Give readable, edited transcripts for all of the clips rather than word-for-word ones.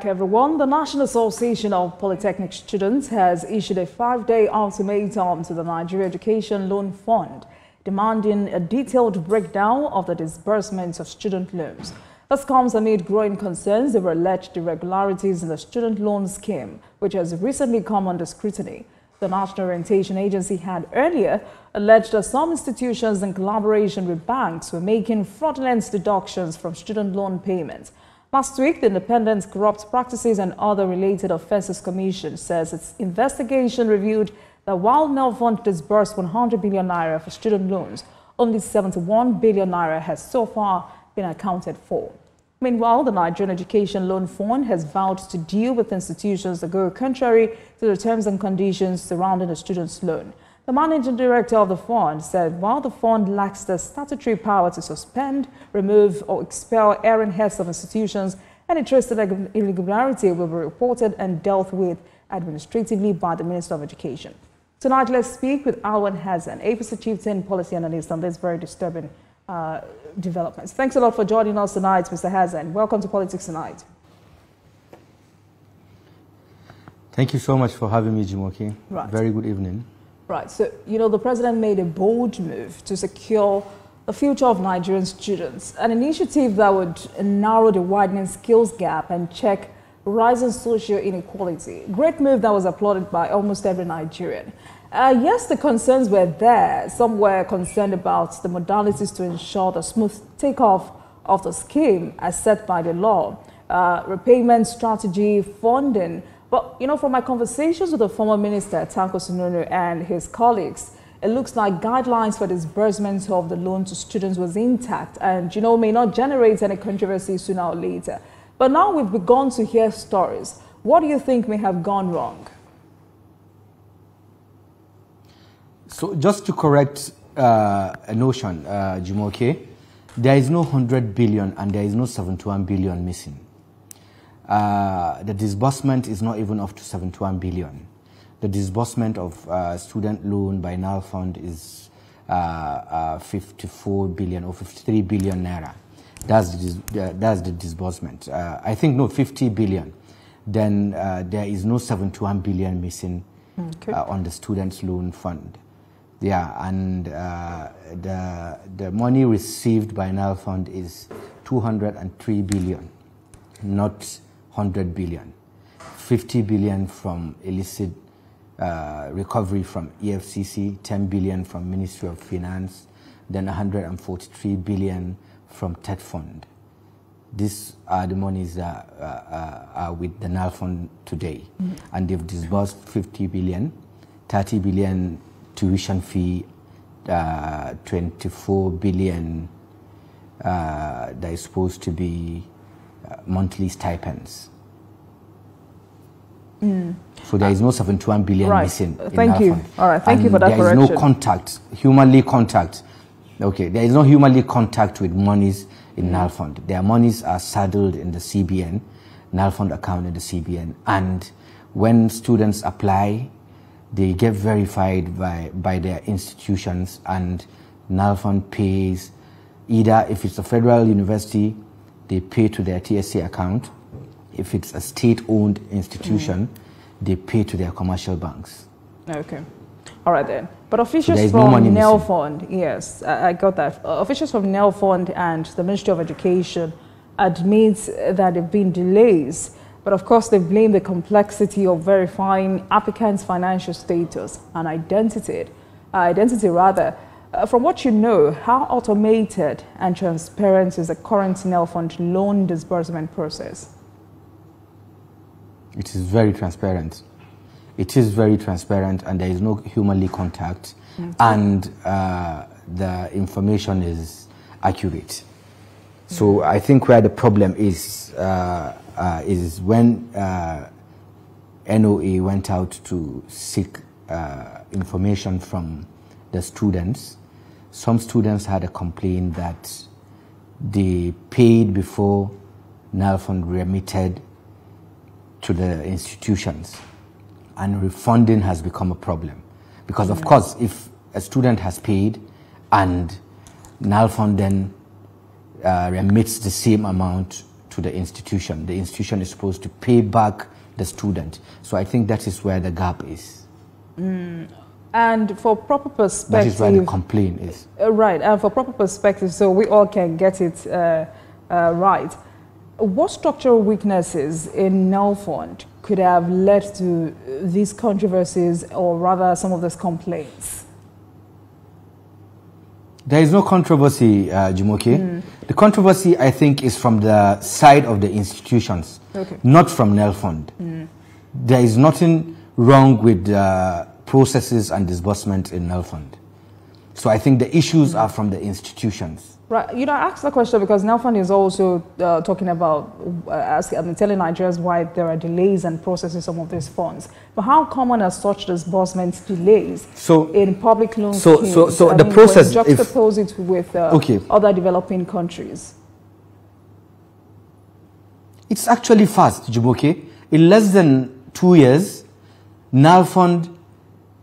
Everyone, the National Association of Polytechnic Students has issued a 5-day ultimatum to the Nigeria Education Loan Fund, demanding a detailed breakdown of the disbursements of student loans. This comes amid growing concerns over alleged irregularities in the student loan scheme, which has recently come under scrutiny. The National Orientation Agency had earlier alleged that some institutions, in collaboration with banks, were making fraudulent deductions from student loan payments. Last week, the Independent Corrupt Practices and Other Related Offences Commission says its investigation revealed that while NAL Fund disbursed 100 billion naira for student loans, only 71 billion naira has so far been accounted for. Meanwhile, the Nigerian Education Loan Fund has vowed to deal with institutions that go contrary to the terms and conditions surrounding a student's loan. The managing director of the fund said while the fund lacks the statutory power to suspend, remove or expel erring heads of institutions, any trace of irregularity will be reported and dealt with administratively by the Minister of Education. Tonight, let's speak with Alwan Hassan, APC Chieftain Policy Analyst, on this very disturbing developments. Thanks a lot for joining us tonight, Mr. Hassan. Welcome to Politics Tonight. Thank you so much for having me, Jimoke. Right. Very good evening. Right. So, the president made a bold move to secure the future of Nigerian students, an initiative that would narrow the widening skills gap and check rising social inequality. Great move that was applauded by almost every Nigerian. Yes, the concerns were there. Some were concerned about the modalities to ensure the smooth takeoff of the scheme as set by the law, repayment strategy, funding. But, from my conversations with the former minister, Tanko Sununu, and his colleagues, it looks like guidelines for disbursement of the loan to students was intact and, may not generate any controversy sooner or later. But now we've begun to hear stories. What do you think may have gone wrong? So just to correct a notion, Jimoke, there is no 100 billion and there is no 71 billion missing. The disbursement is not even up to 71 billion. The disbursement of student loan by NAL Fund is 54 billion or 53 billion naira. That's the disbursement. I think, no, 50 billion. Then there is no 71 billion missing on the students loan fund. Yeah, and the money received by NAL Fund is 203 billion, not 100 billion. 50 billion from illicit recovery from EFCC, 10 billion from Ministry of Finance, then 143 billion from TED Fund. These are the monies that are with the NAL Fund today. And they've disbursed 50 billion, 30 billion tuition fee, 24 billion that is supposed to be monthly stipends. So there is no 71 billion missing. Thank you. All right. Thank you for that correction. There is no contact, humanly contact. Okay, there is no humanly contact with monies in NAL Fund. Their monies are saddled in the CBN, NAL Fund account in the CBN, and when students apply, they get verified by their institutions, and NAL Fund pays either, if it's a federal university, they pay to their TSC account. If it's a state-owned institution, they pay to their commercial banks. Okay. All right then. But officials from NAL Fund, yes, I got that. Officials from NAL Fund and the Ministry of Education admit that there have been delays. But of course, they blame the complexity of verifying applicants' financial status and identity. From what you know, how automated and transparent is the current NAL Fund loan disbursement process? It is very transparent. It is very transparent, and there is no humanly contact, and the information is accurate. So I think where the problem is when NOA went out to seek information from the students. Some students had a complaint that they paid before NAL Fund remitted to the institutions, and refunding has become a problem. Because of course, if a student has paid and NAL Fund then remits the same amount to to the institution. The institution is supposed to pay back the student. So I think that is where the gap is. And for proper perspective... That is where the complaint is. Right, and for proper perspective, so we all can get it right. What structural weaknesses in NAL Fund could have led to these controversies, or rather some of these complaints? There is no controversy, Jumoke. The controversy, I think, is from the side of the institutions, not from NAL Fund. There is nothing wrong with processes and disbursement in NAL Fund. So I think the issues are from the institutions. Right. You know, I asked the question because NAL Fund is also talking about, telling Nigerians why there are delays and processing some of these funds. But how common are such disbursement delays in public loan schemes? So the process, juxtapose it with other developing countries. It's actually fast, Jumoke. In less than 2 years, NAL Fund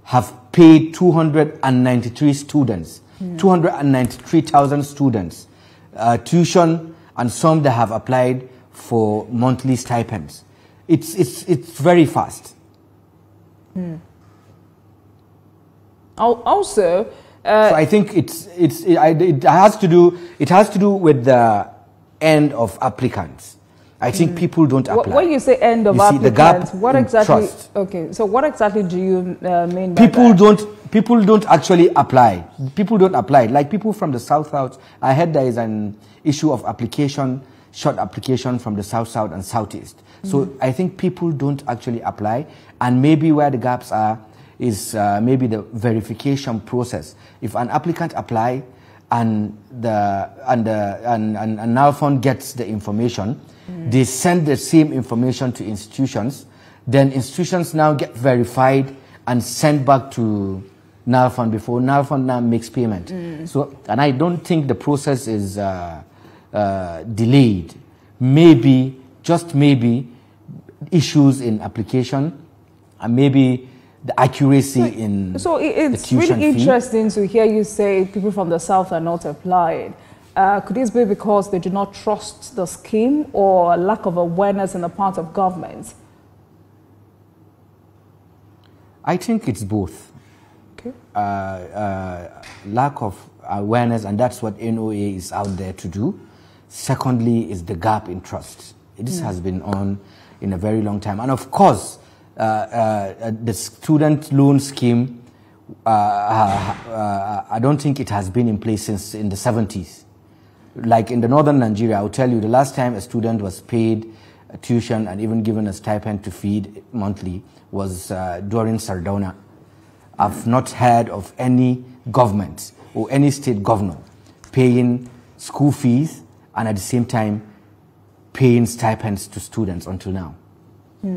have paid 293 students. 293,000 students, tuition, and some that have applied for monthly stipends. It's very fast. Also, so I think it has to do with the end of applicants. I think people don't apply. When you say end of applicants, the gap what exactly? Trust. Okay, so what exactly do you mean by People don't actually apply. People don't apply. Like people from the South, I heard there is an issue of application, short application from the South, and Southeast. So I think people don't actually apply, and maybe where the gaps are is maybe the verification process. If an applicant apply and NAL Fund gets the information, they send the same information to institutions, then institutions now get verified and sent back to NAL Fund before NAL Fund now makes payment. So, and I don't think the process is delayed. Maybe, just maybe, issues in application, and maybe the accuracy in So it's the tuition really fee. interesting to hear you say people from the South are not applying. Could this be because they do not trust the scheme or lack of awareness on the part of government? I think it's both. Okay. Lack of awareness, and that's what NOA is out there to do. Secondly, is the gap in trust. This has been on in a very long time. And of course, the student loan scheme, I don't think it has been in place since in the 70s. Like in the northern Nigeria, I'll tell you, the last time a student was paid tuition and even given a stipend to feed monthly was during Sardauna. I've not heard of any government or any state governor paying school fees and at the same time paying stipends to students until now.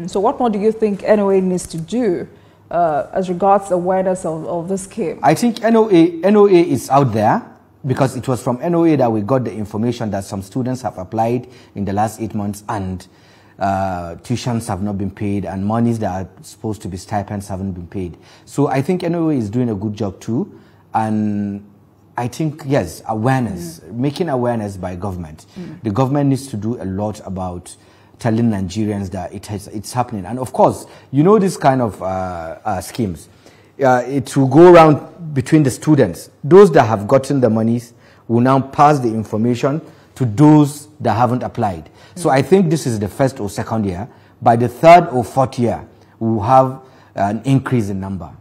So what more do you think NOA needs to do as regards awareness of this scheme? I think NOA is out there because it was from NOA that we got the information that some students have applied in the last 8 months and tuitions have not been paid and monies that are supposed to be stipends haven't been paid. So I think NOA is doing a good job too. And I think, yes, awareness, making awareness by government. The government needs to do a lot about telling Nigerians that it's happening. And of course, you know, this kind of schemes, it will go around between the students. Those that have gotten the monies will now pass the information to those that haven't applied. So I think this is the first or second year. By the third or fourth year, we will have an increase in number.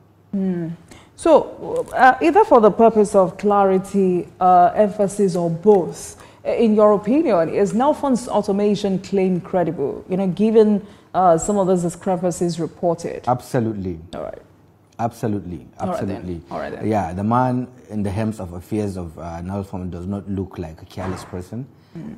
So either for the purpose of clarity, emphasis, or both, in your opinion, is NAL Fund's automation claim credible, you know, given some of those discrepancies reported? Absolutely. All right. Absolutely. Absolutely. All right then. Yeah, the man in the helms of affairs of NAL Fund does not look like a careless person,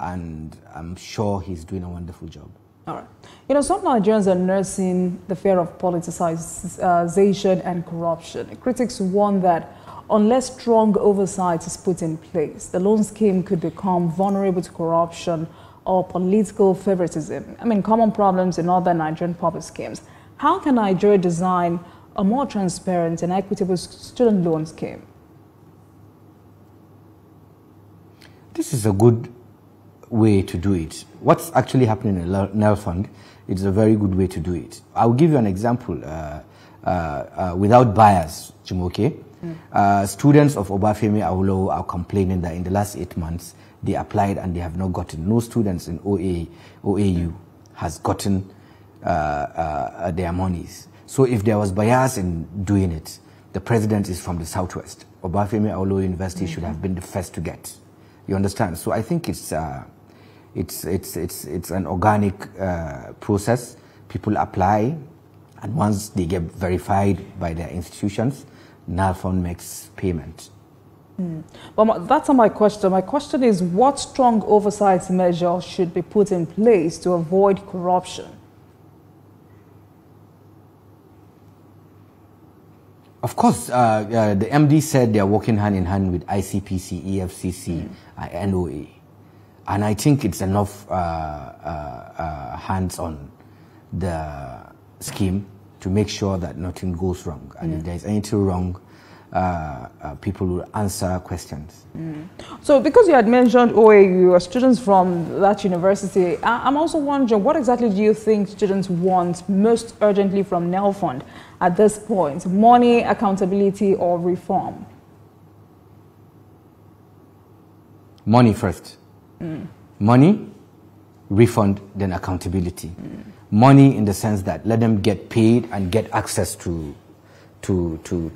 and I'm sure he's doing a wonderful job. All right. You know, some Nigerians are nursing the fear of politicization and corruption. Critics warn that unless strong oversight is put in place, the loan scheme could become vulnerable to corruption or political favoritism. I mean, common problems in other Nigerian public schemes. How can Nigeria design a more transparent and equitable student loan scheme? This is a good way to do it. What's actually happening in the NAL Fund, it's a very good way to do it. I'll give you an example. Without bias, Jumoke, students of Obafemi Awolowo are complaining that in the last 8 months, they applied and they have not gotten. No students in OAU has gotten their monies. So if there was bias in doing it, the president is from the Southwest. Obafemi Awolowo University should have been the first to get. You understand? So I think it's an organic process. People apply, and once they get verified by their institutions, NAL Fund makes payment. But that's not my question. My question is, what strong oversight measures should be put in place to avoid corruption? Of course, the MD said they are working hand in hand with ICPC, EFCC, NOA. And I think it's enough hands on the scheme to make sure that nothing goes wrong. And if there's anything wrong, people will answer questions. So because you had mentioned OAU, students from that university, I'm also wondering, what exactly do you think students want most urgently from NAL Fund at this point? Money, accountability, or reform? Money first. Money, refund, then accountability. Money in the sense that let them get paid and get access to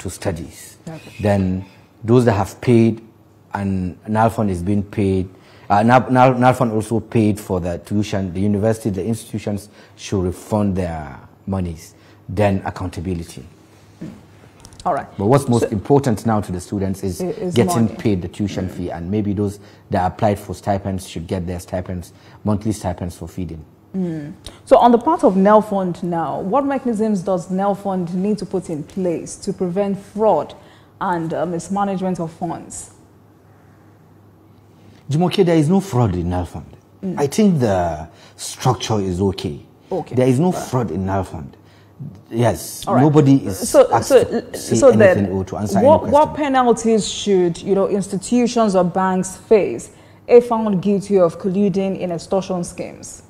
studies. Okay. Then those that have paid and NAL Fund is being paid, NAL Fund also paid for the tuition, the university, the institutions should refund their monies. Then accountability. All right. But what's most important now to the students is getting paid the tuition fee, and maybe those that applied for stipends should get their stipends, monthly stipends for feeding. So on the part of NAL Fund now, what mechanisms does NAL Fund need to put in place to prevent fraud and mismanagement of funds? Jumoke, there is no fraud in NAL Fund. I think the structure is okay. There is no fraud in NAL Fund. Yes, right. Nobody is asked to say anything or to answer any question. What penalties should institutions or banks face if found guilty of colluding in extortion schemes?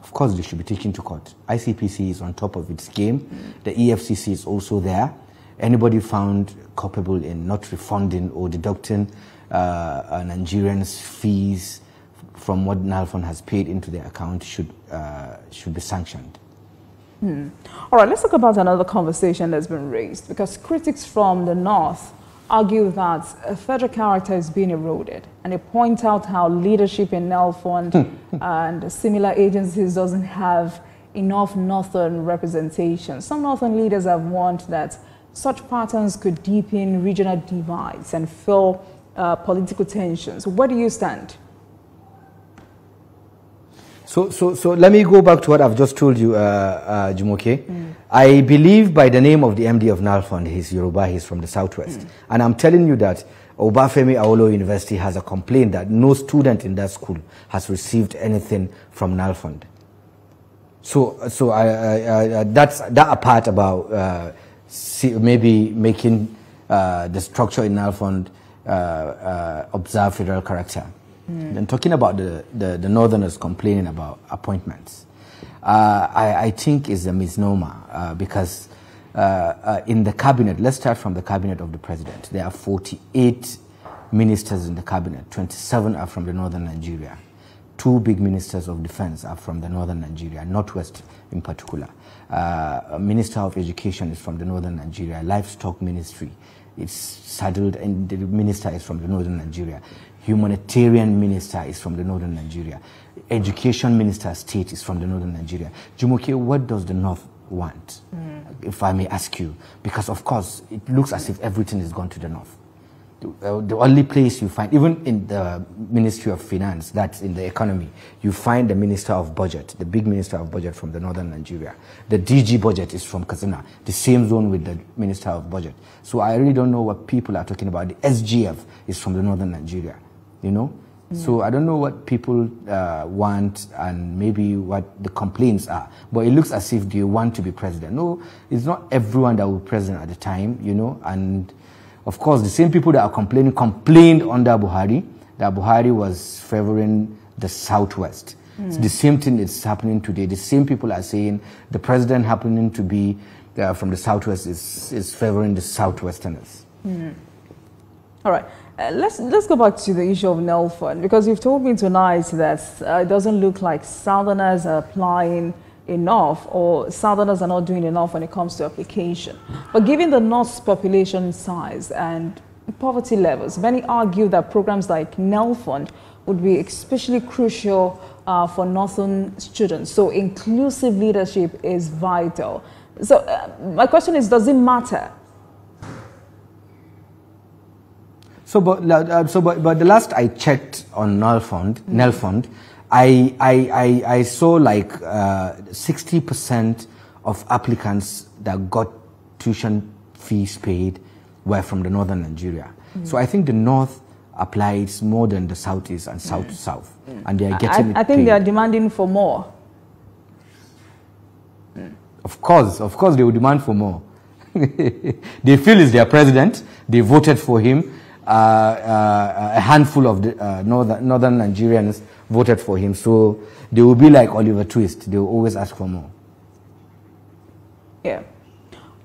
Of course, they should be taken to court. ICPC is on top of its game. The EFCC is also there. Anybody found culpable in not refunding or deducting Nigerians' fees from what NAL Fund has paid into their account should be sanctioned. All right, let's talk about another conversation that's been raised, because critics from the North argue that a federal character is being eroded, and they point out how leadership in NAL Fund and similar agencies doesn't have enough Northern representation. Some Northern leaders have warned that such patterns could deepen regional divides and fuel political tensions. Where do you stand? So let me go back to what I've just told you, Jumoke. I believe by the name of the MD of NAL Fund, he's Yoruba, he's from the Southwest. And I'm telling you that Obafemi Awolowo University has a complaint that no student in that school has received anything from NAL Fund. So that's that apart about maybe making the structure in NAL Fund observe federal character. And talking about the Northerners complaining about appointments, I think is a misnomer because in the cabinet, let's start from the cabinet of the president. There are 48 ministers in the cabinet. 27 are from the northern Nigeria. 2 big ministers of defense are from the northern Nigeria, Northwest in particular. Minister of Education is from the northern Nigeria. Livestock Ministry is saddled, and the minister is from the northern Nigeria. Humanitarian minister is from the northern Nigeria. Education minister state is from the northern Nigeria. Jumoke, what does the North want, if I may ask you? Because of course, it looks as if everything is gone to the North. The only place you find, even in the Ministry of Finance, that's in the economy, you find the Minister of Budget, the big Minister of Budget from the northern Nigeria. The DG Budget is from Katsina, the same zone with the Minister of Budget. So I really don't know what people are talking about. The SGF is from the northern Nigeria, you know? So I don't know what people want and maybe what the complaints are. But it looks as if they want to be president. No, it's not everyone that will be president at the time, you know, and of course, the same people that are complaining complained under Buhari. that Buhari was favoring the Southwest. It's the same thing is happening today. The same people are saying the president happening to be from the Southwest is favoring the Southwesterners. All right. Let's go back to the issue of NAL Fund, because you've told me tonight that it doesn't look like Southerners are applying enough, or Southerners are not doing enough when it comes to application. But given the North's population size and poverty levels, many argue that programs like NAL Fund would be especially crucial for Northern students. So inclusive leadership is vital. So my question is, does it matter? But the last I checked on NAL Fund, I saw like 60% of applicants that got tuition fees paid were from the northern Nigeria. So I think the North applies more than the Southeast and South, and they are getting I think paid. they are demanding for more. Of course, they will demand for more. They feel he's their president. They voted for him. A handful of the northern Nigerians voted for him, so they will be like Oliver Twist. They will always ask for more. Yeah.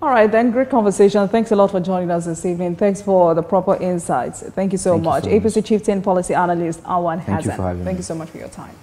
All right, then. Great conversation. Thanks a lot for joining us this evening. Thanks for the proper insights. Thank you so much. APC Chieftain Policy Analyst Awan Hassan. Thank you for having me. Thank you so much for your time.